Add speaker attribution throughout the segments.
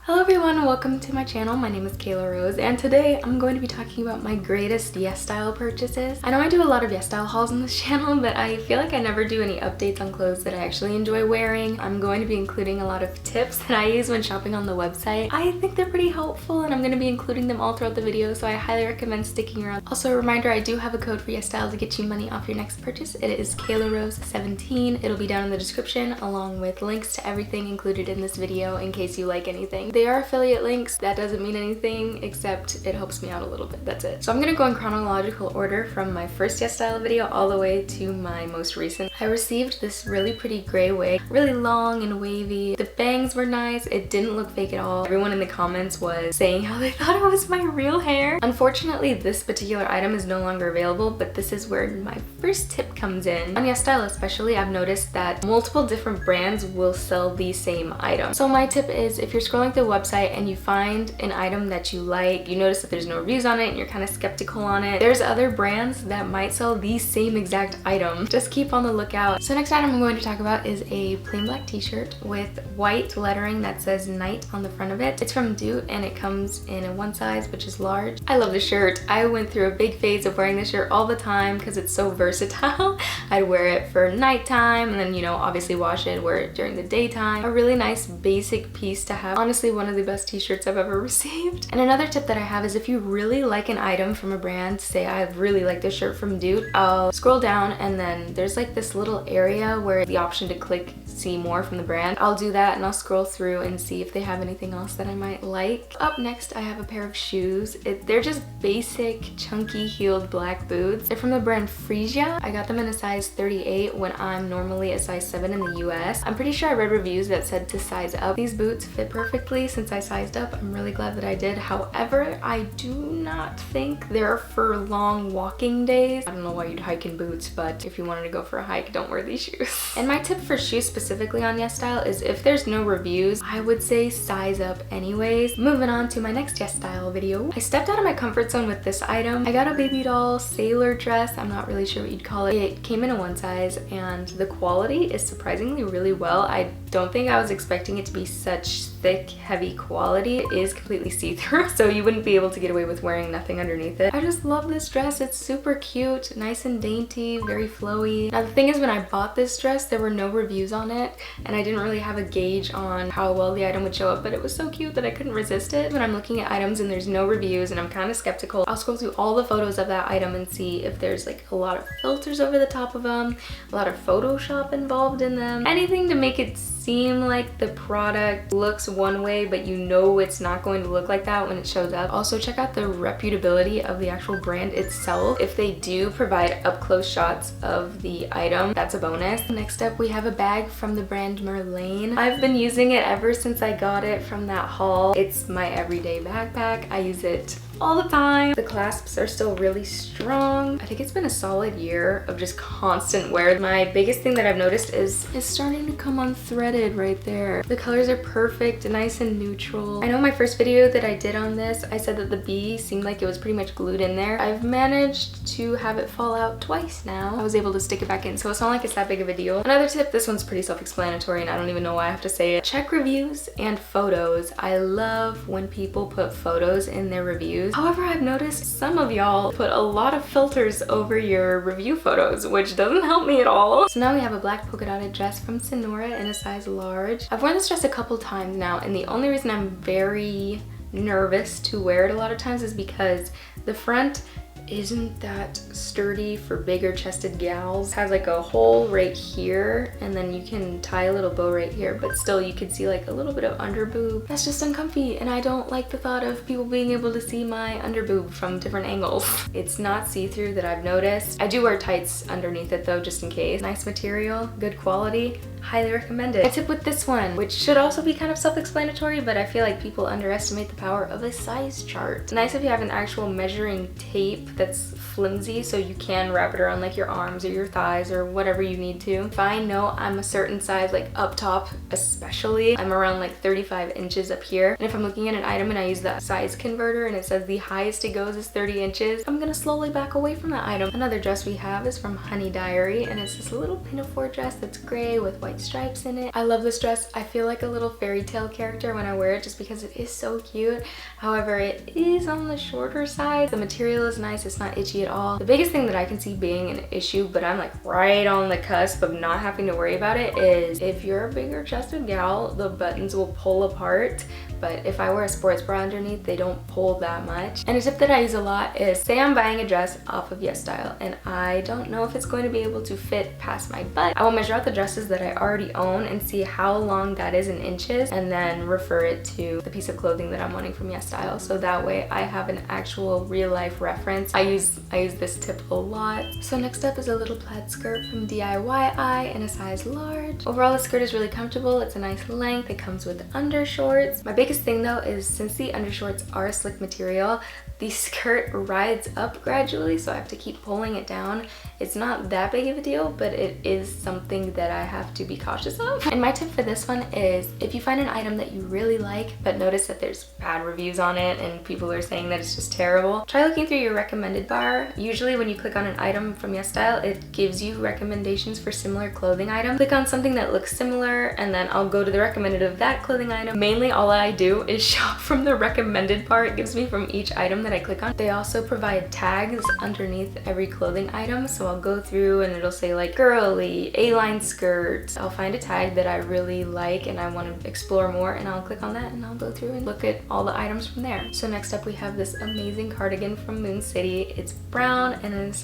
Speaker 1: Hello everyone, welcome to my channel. My name is Kayla Rose and today I'm going to be talking about my greatest Yesstyle purchases. I know I do a lot of Yesstyle hauls on this channel, but I feel like I never do any updates on clothes that I actually enjoy wearing. I'm going to be including a lot of tips that I use when shopping on the website. I think they're pretty helpful and I'm going to be including them all throughout the video, so I highly recommend sticking around. Also a reminder, I do have a code for Yesstyle to get you money off your next purchase. It is KaylaRose17. It'll be down in the description along with links to everything included in this video in case you like anything. They are affiliate links. That doesn't mean anything except it helps me out a little bit. That's it. So I'm gonna go in chronological order from my first Yesstyle video all the way to my most recent. I received this really pretty gray wig, really long and wavy. The bangs were nice. It didn't look fake at all. Everyone in the comments was saying how they thought it was my real hair. Unfortunately, this particular item is no longer available, but this is where my first tip comes in. On Yesstyle especially, I've noticed that multiple different brands will sell the same item. So my tip is, if you're scrolling through the website and you find an item that you like, you notice that there's no reviews on it and you're kind of skeptical on it, there's other brands that might sell the same exact item. Just keep on the lookout. So next item I'm going to talk about is a plain black t-shirt with white lettering that says Night on the front of it. It's from Dude and it comes in a one size, which is large. I love the shirt. I went through a big phase of wearing this shirt all the time because it's so versatile. I'd wear it for nighttime and then, you know, obviously wash it, wear it during the daytime. A really nice basic piece to have. Honestly, one of the best t-shirts I've ever received. And another tip that I have is if you really like an item from a brand, say I really like this shirt from Dude, I'll scroll down and then there's like this little area where the option to click see more from the brand. I'll do that and I'll scroll through and see if they have anything else that I might like. Up next I have a pair of shoes. They're just basic chunky heeled black boots. They're from the brand Frisia. I got them in a size 38 when I'm normally a size 7 in the US. I'm pretty sure I read reviews that said to size up. These boots fit perfectly since I sized up. I'm really glad that I did. However, I do not think they're for long walking days. I don't know why you'd hike in boots, but if you wanted to go for a hike, don't wear these shoes. And my tip for shoes specifically on Yesstyle is if there's no reviews, I would say size up anyways. Moving on to my next Yesstyle video. I stepped out of my comfort zone with this item. I got a baby doll sailor dress. I'm not really sure what you'd call it. It came in a one size and the quality is surprisingly really well. I don't think I was expecting it to be such thick, heavy quality. It is completely see-through, so you wouldn't be able to get away with wearing nothing underneath it. I just love this dress. It's super cute, nice and dainty, very flowy. Now the thing is, when I bought this dress, there were no reviews on it, and I didn't really have a gauge on how well the item would show up, but it was so cute that I couldn't resist it. When I'm looking at items and there's no reviews and I'm kind of skeptical, I'll scroll through all the photos of that item and see if there's like a lot of filters over the top of them, a lot of Photoshop involved in them, anything to make it seem like the product looks one way but you know it's not going to look like that when it shows up. Also check out the reputability of the actual brand itself. If they do provide up close shots of the item, that's a bonus. Next up we have a bag from the brand Merlane. I've been using it ever since I got it from that haul. It's my everyday backpack. I use it all the time. The clasps are still really strong. I think it's been a solid year of just constant wear. My biggest thing that I've noticed is it's starting to come unthreaded right there. The colors are perfect, nice and neutral. I know my first video that I did on this, I said that the B seemed like it was pretty much glued in there. I've managed to have it fall out twice now. I was able to stick it back in, so it's not like it's that big of a deal. Another tip, this one's pretty self-explanatory and I don't even know why I have to say it. Check reviews and photos. I love when people put photos in their reviews. However, I've noticed some of y'all put a lot of filters over your review photos, which doesn't help me at all. So now we have a black polka dotted dress from Sonora in a size large. I've worn this dress a couple times now, and the only reason I'm very nervous to wear it a lot of times is because the front isn't that sturdy for bigger chested gals. It has like a hole right here and then you can tie a little bow right here, but still you can see like a little bit of under boob. That's just uncomfy and I don't like the thought of people being able to see my under boob from different angles. It's not see-through that I've noticed. I do wear tights underneath it though, just in case. Nice material, good quality, highly recommend it. A tip with this one, which should also be kind of self-explanatory, but I feel like people underestimate the power of a size chart. It's nice if you have an actual measuring tape that's flimsy, so you can wrap it around like your arms or your thighs or whatever you need to. If I know I'm a certain size, like up top especially, I'm around like 35 inches up here, and if I'm looking at an item and I use the size converter and it says the highest it goes is 30 inches, I'm gonna slowly back away from that item. Another dress we have is from Honey Diary, and it's this little pinafore dress that's gray with white stripes in it. I love this dress. I feel like a little fairy tale character when I wear it just because it is so cute. However, it is on the shorter side. The material is nice, it's not itchy at all. The biggest thing that I can see being an issue, but I'm like right on the cusp of not having to worry about it, is if you're a bigger chested gal, the buttons will pull apart. But if I wear a sports bra underneath, they don't pull that much. And a tip that I use a lot is, say I'm buying a dress off of Yesstyle and I don't know if it's going to be able to fit past my butt. I will measure out the dresses that I already own and see how long that is in inches, and then refer it to the piece of clothing that I'm wanting from Yesstyle. So that way I have an actual real life reference. I use this tip a lot. So next up is a little plaid skirt from DIY in a size large. Overall, the skirt is really comfortable. It's a nice length. It comes with undershorts. My biggest thing though is, since the undershorts are a slick material, the skirt rides up gradually, so I have to keep pulling it down. It's not that big of a deal, but it is something that I have to be cautious of. And my tip for this one is, if you find an item that you really like but notice that there's bad reviews on it and people are saying that it's just terrible, try looking through your recommended bar. Usually when you click on an item from Yesstyle, it gives you recommendations for similar clothing items. Click on something that looks similar and then I'll go to the recommended of that clothing item. Mainly all I do is shop from the recommended bar it gives me from each item that I click on. They also provide tags underneath every clothing item, so I'll go through and it'll say like girly, A-line skirt. I'll find a tag that I really like and I want to explore more, and I'll click on that and I'll go through and look at all the items from there. So next up we have this amazing cardigan from Moon City. It's brown and in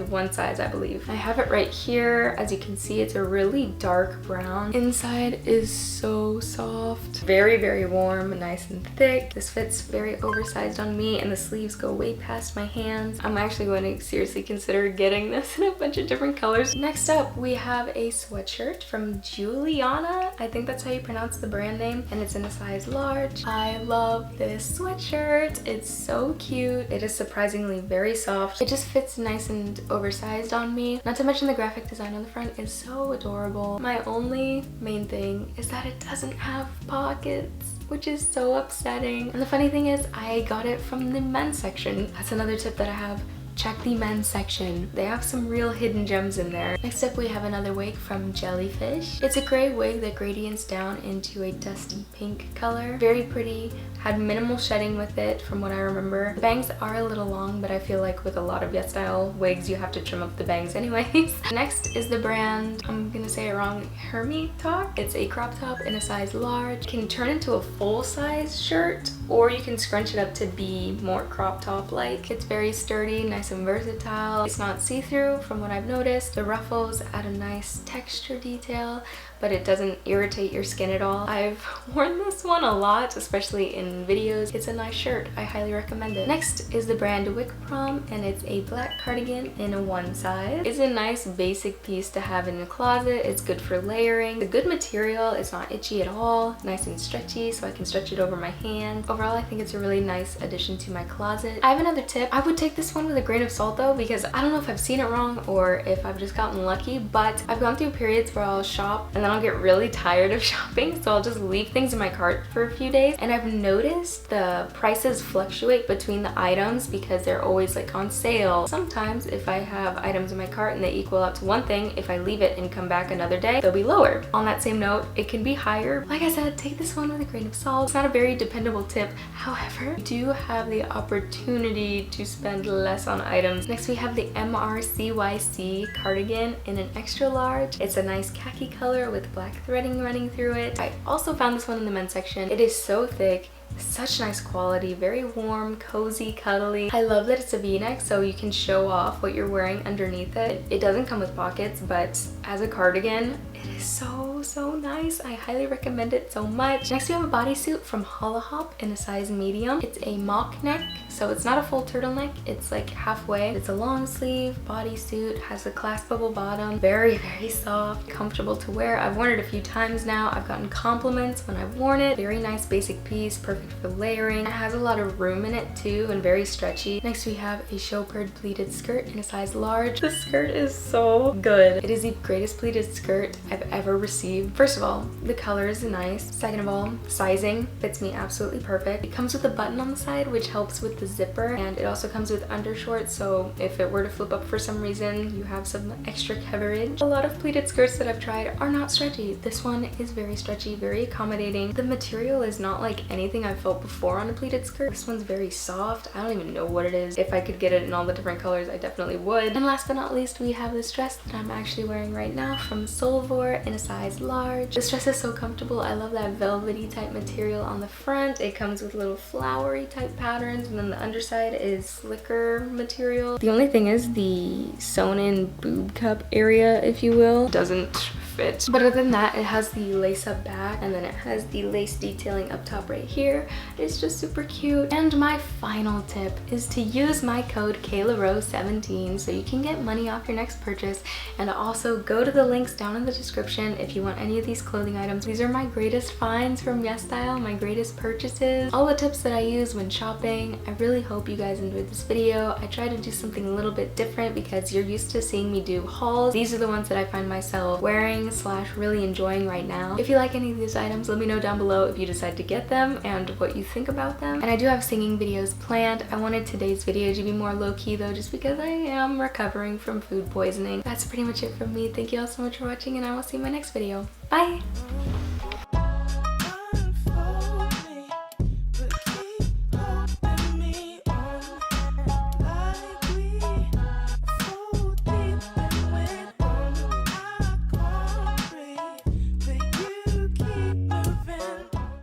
Speaker 1: one size I believe. I have it right here. As you can see, it's a really dark brown. Inside is so soft, very, very warm, nice and thick. This fits very oversized on me and the sleeves go way past my hands. I'm actually going to seriously consider getting this in a bunch of different colors. Next up, we have a sweatshirt from Juliana. I think that's how you pronounce the brand name, and it's in a size large. I love this sweatshirt. It's so cute. It is surprisingly very soft. It just fits nice and oversized on me. Not to mention the graphic design on the front is so adorable. My only main thing is that it doesn't have pockets, which is so upsetting. And the funny thing is, I got it from the men's section. That's another tip that I have. Check the men's section. They have some real hidden gems in there. Next up, we have another wig from Jellyfish. It's a gray wig that gradients down into a dusty pink color. Very pretty. Had minimal shedding with it from what I remember. The bangs are a little long, but I feel like with a lot of Yesstyle wigs, you have to trim up the bangs anyways. Next is the brand, I'm gonna say it wrong, Hermie-Talk. It's a crop top in a size large. It can turn into a full-size shirt, or you can scrunch it up to be more crop top-like. It's very sturdy, nice and versatile. It's not see-through from what I've noticed. The ruffles add a nice texture detail, but it doesn't irritate your skin at all. I've worn this one a lot, especially in videos. It's a nice shirt. I highly recommend it. Next is the brand Wick Prom, and it's a black cardigan in a one size. It's a nice basic piece to have in the closet. It's good for layering. It's a good material. It's not itchy at all. Nice and stretchy, so I can stretch it over my hand. Overall, I think it's a really nice addition to my closet. I have another tip. I would take this one with a grain of salt though, because I don't know if I've seen it wrong or if I've just gotten lucky, but I've gone through periods where I'll shop and then I'll get really tired of shopping, so I'll just leave things in my cart for a few days, and I've noticed the prices fluctuate between the items because they're always like on sale. Sometimes if I have items in my cart and they equal out to one thing, if I leave it and come back another day, they'll be lower. On that same note, it can be higher. Like I said, take this one with a grain of salt. It's not a very dependable tip. However, you do have the opportunity to spend less on items. Next, we have the MRCYC cardigan in an extra large. It's a nice khaki color with black threading running through it. I also found this one in the men's section. It is so thick, such nice quality, very warm, cozy, cuddly. I love that it's a v-neck, so you can show off what you're wearing underneath it. It doesn't come with pockets, but as a cardigan, It is so nice. I highly recommend it so much. Next we have a bodysuit from Holla Hop in a size medium. It's a mock neck, so it's not a full turtleneck, it's like halfway. It's a long sleeve bodysuit, has a claspable bottom, very soft, comfortable to wear. I've worn it a few times now. I've gotten compliments when I've worn it. Very nice basic piece, perfect for layering. It has a lot of room in it too and very stretchy. Next we have a chauffeured pleated skirt in a size large. The skirt is so good. It is the greatest pleated skirt I've ever received. First of all, the color is nice. Second of all, sizing fits me absolutely perfect. It comes with a button on the side which helps with the zipper, and it also comes with undershorts, so if it were to flip up for some reason, you have some extra coverage. A lot of pleated skirts that I've tried are not stretchy. This one is very stretchy, very accommodating. The material is not like anything I've felt before on a pleated skirt. This one's very soft. I don't even know what it is. If I could get it in all the different colors, I definitely would. And last but not least, we have this dress that I'm actually wearing right now from Outerwear in a size large. This dress is so comfortable. I love that velvety type material on the front. It comes with little flowery type patterns, and then the underside is slicker material. The only thing is the sewn in boob cup area, if you will, doesn't fit. But other than that, it has the lace up back, and then it has the lace detailing up top right here. It's just super cute. And my final tip is to use my code KaylaRose17 so you can get money off your next purchase, and also go to the links down in the description if you want any of these clothing items. These are my greatest finds from Yesstyle, my greatest purchases, all the tips that I use when shopping. I really hope you guys enjoyed this video. I try to do something a little bit different because you're used to seeing me do hauls. These are the ones that I find myself wearing / really enjoying right now. If you like any of these items, let me know down below if you decide to get them and what you think about them. And I do have singing videos planned. I wanted today's video to be more low-key though, just because I am recovering from food poisoning. That's pretty much it from me. Thank you all so much for watching, and I will see you in my next video. Bye!